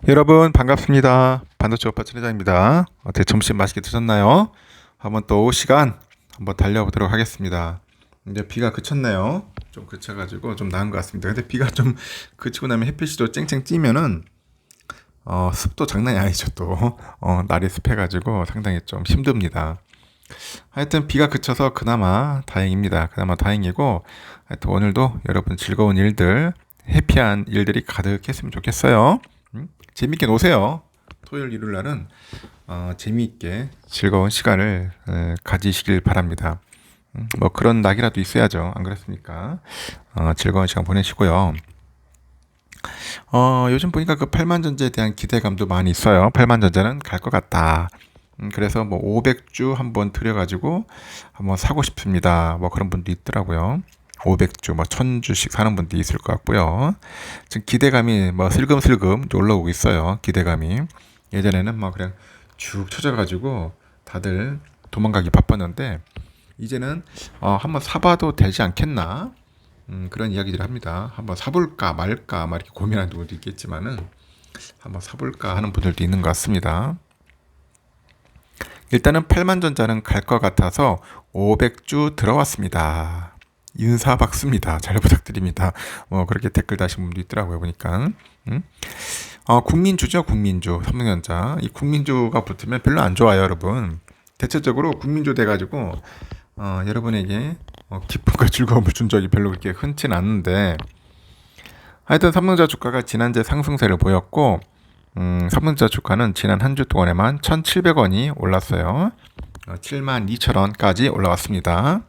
여러분 반갑습니다. 반도체 오빠 천회장입니다. 어떻게 점심 맛있게 드셨나요? 한번 또 시간 한번 달려보도록 하겠습니다. 이제 비가 그쳤네요. 좀 그쳐가지고 좀 나은 것 같습니다. 근데 비가 좀 그치고 나면 햇빛이 또 쨍쨍 찌면은 습도 장난이 아니죠 또. 날이 습해가지고 상당히 좀 힘듭니다. 하여튼 비가 그쳐서 그나마 다행입니다. 그나마 다행이고 하여튼 오늘도 여러분 즐거운 일들 해피한 일들이 가득했으면 좋겠어요. 재밌게 노세요. 토요일 일요일 날은 재미있게 즐거운 시간을 가지시길 바랍니다. 뭐 그런 낙이라도 있어야죠. 안 그렇습니까? 즐거운 시간 보내시고요. 요즘 보니까 그 팔만전자에 대한 기대감도 많이 있어요. 팔만전자는 갈 것 같다. 그래서 뭐 500주 한번 들여가지고 한번 사고 싶습니다. 뭐 그런 분도 있더라고요. 500주, 뭐 1000주씩 사는 분도 있을 것 같고요. 지금 기대감이 뭐 슬금슬금 올라오고 있어요. 기대감이. 예전에는 막 그냥 쭉 쳐져가지고 다들 도망가기 바빴는데 이제는 한번 사봐도 되지 않겠나? 그런 이야기들을 합니다. 한번 사볼까 말까 막 이렇게 고민하는 분도 있겠지만은 한번 사볼까 하는 분들도 있는 것 같습니다. 일단은 8만전자는 갈 것 같아서 500주 들어왔습니다. 인사박수입니다. 잘 부탁드립니다. 뭐 그렇게 댓글 다신 분도 있더라고요 보니까. 국민주죠 국민주 삼성전자. 이 국민주가 붙으면 별로 안 좋아요 여러분. 대체적으로 국민주 돼가지고 여러분에게 기쁨과 즐거움을 준 적이 별로 그렇게 흔치는 않는데 하여튼 삼성전자 주가가 지난주에 상승세를 보였고 삼성전자 주가는 지난 한 주 동안에만 1,700원이 올랐어요. 72,000원까지 올라왔습니다.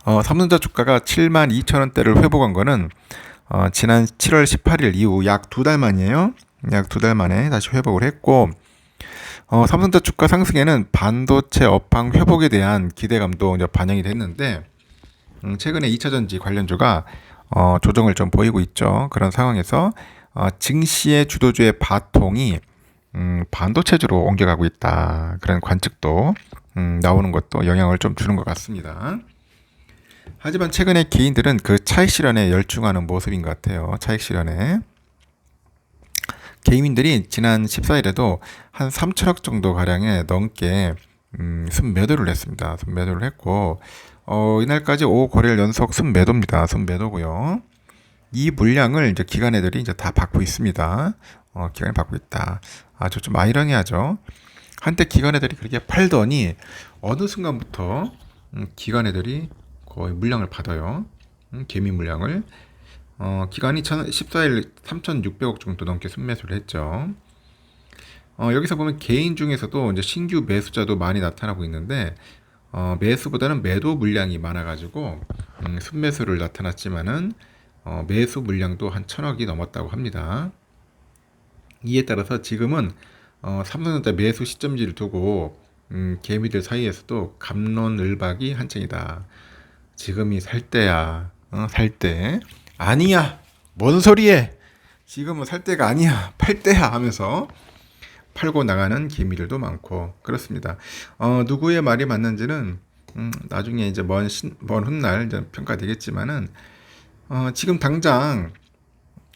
삼성전자 주가가 72,000원대를 회복한 거는 지난 7월 18일 이후 약 두 달 만이에요. 약 두 달 만에 다시 회복을 했고 삼성전자 주가 상승에는 반도체 업황 회복에 대한 기대감도 이제 반영이 됐는데 최근에 2차전지 관련주가 조정을 좀 보이고 있죠. 그런 상황에서 증시의 주도주의 바통이 반도체주로 옮겨가고 있다. 그런 관측도 나오는 것도 영향을 좀 주는 것 같습니다. 하지만 최근에 개인들은 그 차익 실현에 열중하는 모습인 것 같아요. 차익 실현에. 개인들이 지난 14일에도 한 3천억 정도 가량에 넘게 순매도를 했습니다. 순매도를 했고 이날까지 5거래일 연속 순매도입니다. 순매도고요. 이 물량을 이제 기관애들이 이제 다 받고 있습니다. 기관이 받고 있다. 아주 좀 아이러니하죠. 한때 기관애들이 그렇게 팔더니 어느 순간부터 기관애들이 거의 물량을 받아요. 개미 물량을. 기간이 14일 3,600억 정도 넘게 순매수를 했죠. 여기서 보면 개인 중에서도 이제 신규 매수자도 많이 나타나고 있는데 매수보다는 매도 물량이 많아가지고 순매수를 나타났지만은 매수 물량도 한 1,000억이 넘었다고 합니다. 이에 따라서 지금은 삼성전자 매수 시점지를 두고 개미들 사이에서도 갑론을박이 한창이다. 지금이 살 때야. 살 때. 아니야. 뭔 소리해. 지금은 살 때가 아니야. 팔 때야 하면서 팔고 나가는 개미들도 많고 그렇습니다. 누구의 말이 맞는지는 나중에 이제 먼 훗날 이제 평가되겠지만은 지금 당장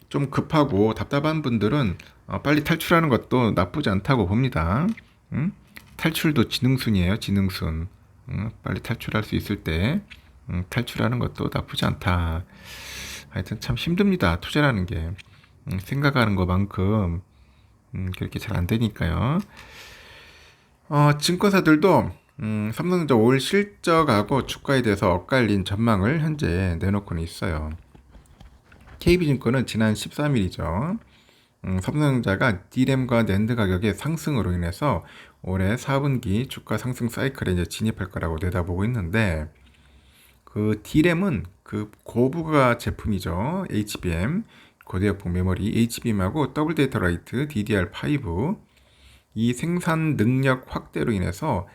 좀 급하고 답답한 분들은 빨리 탈출하는 것도 나쁘지 않다고 봅니다. 탈출도 지능순이에요. 지능순. 빨리 탈출할 수 있을 때 탈출하는 것도 나쁘지 않다. 하여튼 참 힘듭니다. 투자라는 게 생각하는 것만큼 그렇게 잘 안 되니까요. 증권사들도 삼성전자 올 실적하고 주가에 대해서 엇갈린 전망을 현재 내놓고는 있어요. KB증권은 지난 13일이죠. 삼성전자가 D램과 낸드 가격의 상승으로 인해서 올해 4분기 주가 상승 사이클에 이제 진입할 거라고 내다보고 있는데 그 D램은 그 고부가 제품이죠. HBM 고대역폭 메모리 HBM하고 더블 데이터 라이트 DDR5 이 생산 능력 확대로 인해서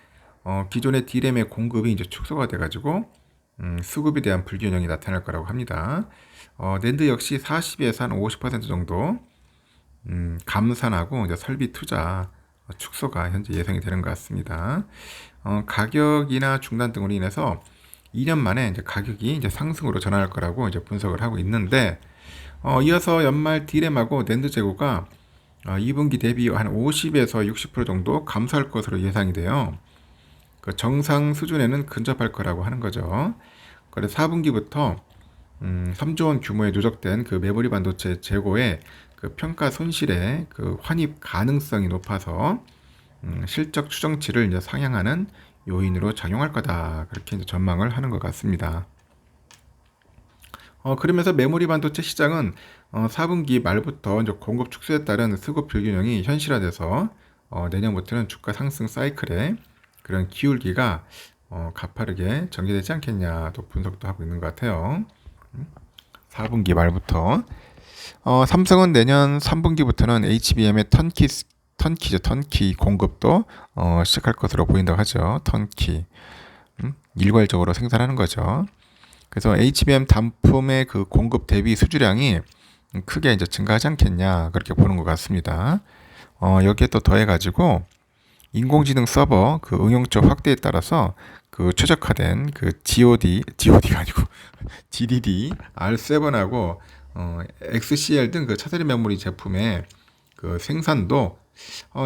기존의 D램의 공급이 이제 축소가 돼가지고 수급에 대한 불균형이 나타날 거라고 합니다. 낸드 역시 40에서 한 50% 정도 감산하고 이제 설비 투자 축소가 현재 예상이 되는 것 같습니다. 가격이나 중단 등으로 인해서 2년 만에 이제 가격이 이제 상승으로 전환할 거라고 이제 분석을 하고 있는데 이어서 연말 D램하고 낸드 재고가 2분기 대비 한 50에서 60% 정도 감소할 것으로 예상이 돼요. 그 정상 수준에는 근접할 거라고 하는 거죠. 그래서 4분기부터 3조 원 규모의 누적된 그 메모리 반도체 재고의 그 평가 손실의 그 환입 가능성이 높아서 실적 추정치를 이제 상향하는 요인으로 작용할 거다. 그렇게 이제 전망을 하는 것 같습니다. 그러면서 메모리 반도체 시장은 4분기 말부터 이제 공급 축소에 따른 수급 불균형이 현실화돼서 내년부터는 주가 상승 사이클에 그런 기울기가 가파르게 전개되지 않겠냐 또 분석도 하고 있는 것 같아요. 4분기 말부터 삼성은 내년 3분기부터는 HBM의 턴키 공급도 시작할 것으로 보인다고 하죠. 턴키 일괄적으로 생산하는 거죠. 그래서 HBM 단품의 그 공급 대비 수주량이 크게 이제 증가하지 않겠냐 그렇게 보는 것 같습니다. 여기에 또 더해가지고 인공지능 서버 그 응용적 확대에 따라서 그 최적화된 그 GOD가 아니고 GDD R7하고 XCL 등 그 차세대 메모리 제품의 그 생산도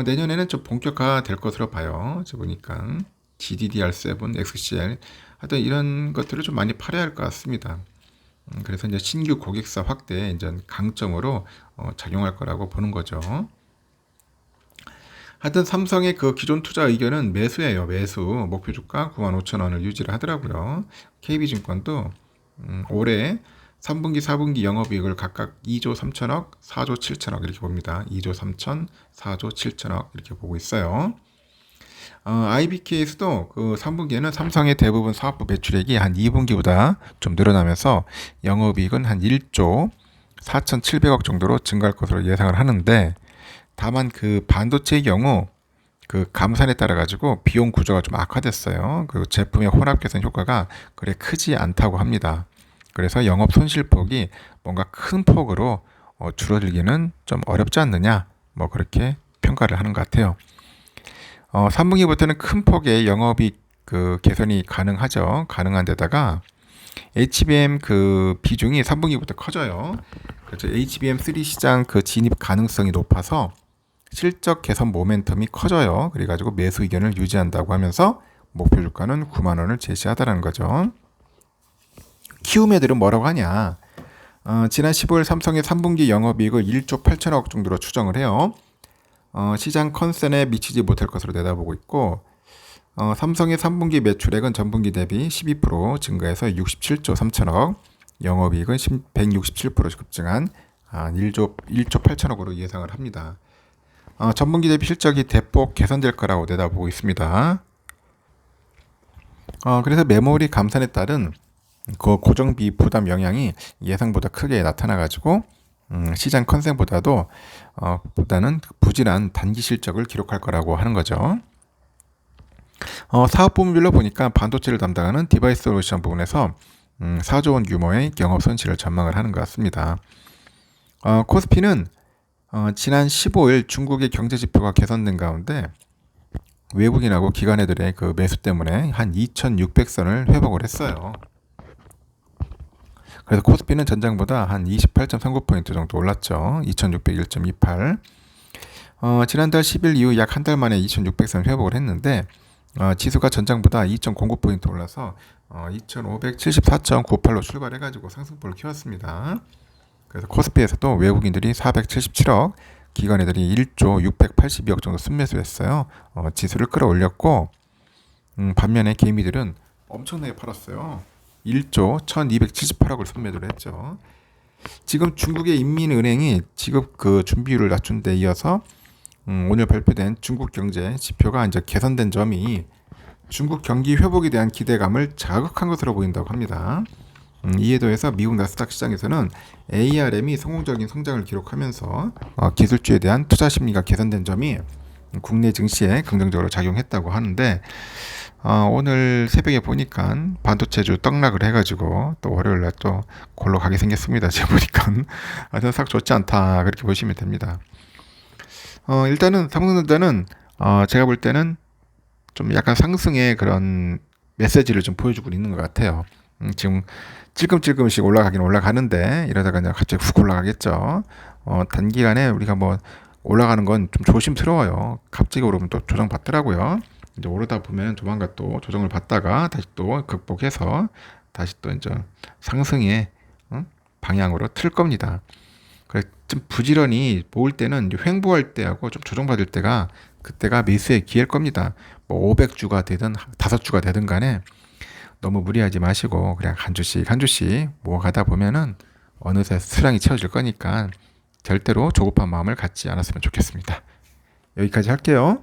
내년에는 좀 본격화 될 것으로 봐요. 저 보니까 GDDR7, XCL 하여튼 이런 것들을 좀 많이 팔아야 할 것 같습니다. 그래서 이제 신규 고객사 확대에 이제 강점으로 작용할 거라고 보는 거죠. 하여튼 삼성의 그 기존 투자 의견은 매수예요. 매수. 목표 주가 95,000원을 유지를 하더라고요. KB증권도 올해 3분기, 4분기 영업이익을 각각 2조 3천억, 4조 7천억 이렇게 봅니다. 2조 3천, 4조 7천억 이렇게 보고 있어요. IBK에서도 그 3분기에는 삼성의 대부분 사업부 매출액이 한 2분기보다 좀 늘어나면서 영업이익은 한 1조 4,700억 정도로 증가할 것으로 예상을 하는데 다만 그 반도체의 경우 그 감산에 따라 가지고 비용 구조가 좀 악화됐어요. 그리고 제품의 혼합 개선 효과가 그래 크지 않다고 합니다. 그래서 영업 손실폭이 뭔가 큰 폭으로 줄어들기는 좀 어렵지 않느냐 뭐 그렇게 평가를 하는 것 같아요. 3분기부터는 큰 폭의 영업이익 그 개선이 가능하죠. 가능한 데다가 HBM 그 비중이 3분기부터 커져요. 그래서 HBM3 시장 그 진입 가능성이 높아서 실적 개선 모멘텀이 커져요. 그래가지고 매수 의견을 유지한다고 하면서 목표 주가는 9만 원을 제시하다라는 거죠. 키움 애들은 뭐라고 하냐? 지난 15일 삼성의 3분기 영업이익을 1조 8천억 정도로 추정을 해요. 시장 컨센에 미치지 못할 것으로 내다보고 있고 삼성의 3분기 매출액은 전분기 대비 12% 증가해서 67조 3천억, 영업이익은 167% 급증한 1조 8천억으로 예상을 합니다. 전분기 대비 실적이 대폭 개선될 거라고 내다보고 있습니다. 그래서 메모리 감산에 따른 그 고정비 부담 영향이 예상보다 크게 나타나가지고 시장 컨센보다는 부진한 단기 실적을 기록할 거라고 하는 거죠. 사업 부문별로 보니까 반도체를 담당하는 디바이스 솔루션 부분에서 4조 원 규모의 영업 손실을 전망을 하는 것 같습니다. 코스피는 지난 15일 중국의 경제 지표가 개선된 가운데 외국인하고 기관애들의 그 매수 때문에 한 2,600선을 회복을 했어요. 그래서 코스피는 전장보다 한 28.39포인트 정도 올랐죠. 2601.28. 지난달 10일 이후 약 한 달 만에 2600선 회복을 했는데 지수가 전장보다 2.09포인트 올라서 2574.98로 출발해가지고 상승폭을 키웠습니다. 그래서 코스피에서도 외국인들이 477억, 기관애들이 1조 682억 정도 순매수했어요. 지수를 끌어올렸고 반면에 개미들은 엄청나게 팔았어요. 1조 1278억을 순매도를 했죠. 지금 중국의 인민은행이 지급 그 준비율을 낮춘 데 이어서 오늘 발표된 중국 경제 지표가 이제 개선된 점이 중국 경기 회복에 대한 기대감을 자극한 것으로 보인다고 합니다. 이에 더해서 미국 나스닥 시장에서는 ARM이 성공적인 성장을 기록하면서 기술주에 대한 투자 심리가 개선된 점이 국내 증시에 긍정적으로 작용했다고 하는데 오늘 새벽에 보니까 반도체주 떡락을 해가지고 또 월요일날 또 골로 가게 생겼습니다. 제가 보니까 아주 싹 좋지 않다 그렇게 보시면 됩니다. 일단은 삼성전자는 제가 볼 때는 좀 약간 상승의 그런 메시지를 좀 보여주고 있는 것 같아요. 지금 찔끔찔끔씩 올라가긴 올라가는데 이러다가 이제 갑자기 훅 올라가겠죠. 단기간에 우리가 뭐 올라가는 건 좀 조심스러워요. 갑자기 오르면 또 조정 받더라고요. 이제 오르다 보면 조만간 또 조정을 받다가 다시 또 극복해서 다시 또 이제 상승의 방향으로 틀 겁니다. 그래 좀 부지런히 모을 때는 횡보할 때하고 좀 조정받을 때가 그때가 매수의 기회일 겁니다. 뭐 500주가 되든 5주가 되든 간에 너무 무리하지 마시고 그냥 한 주씩 한 주씩 모아가다 보면은 어느새 수량이 채워질 거니까 절대로 조급한 마음을 갖지 않았으면 좋겠습니다. 여기까지 할게요.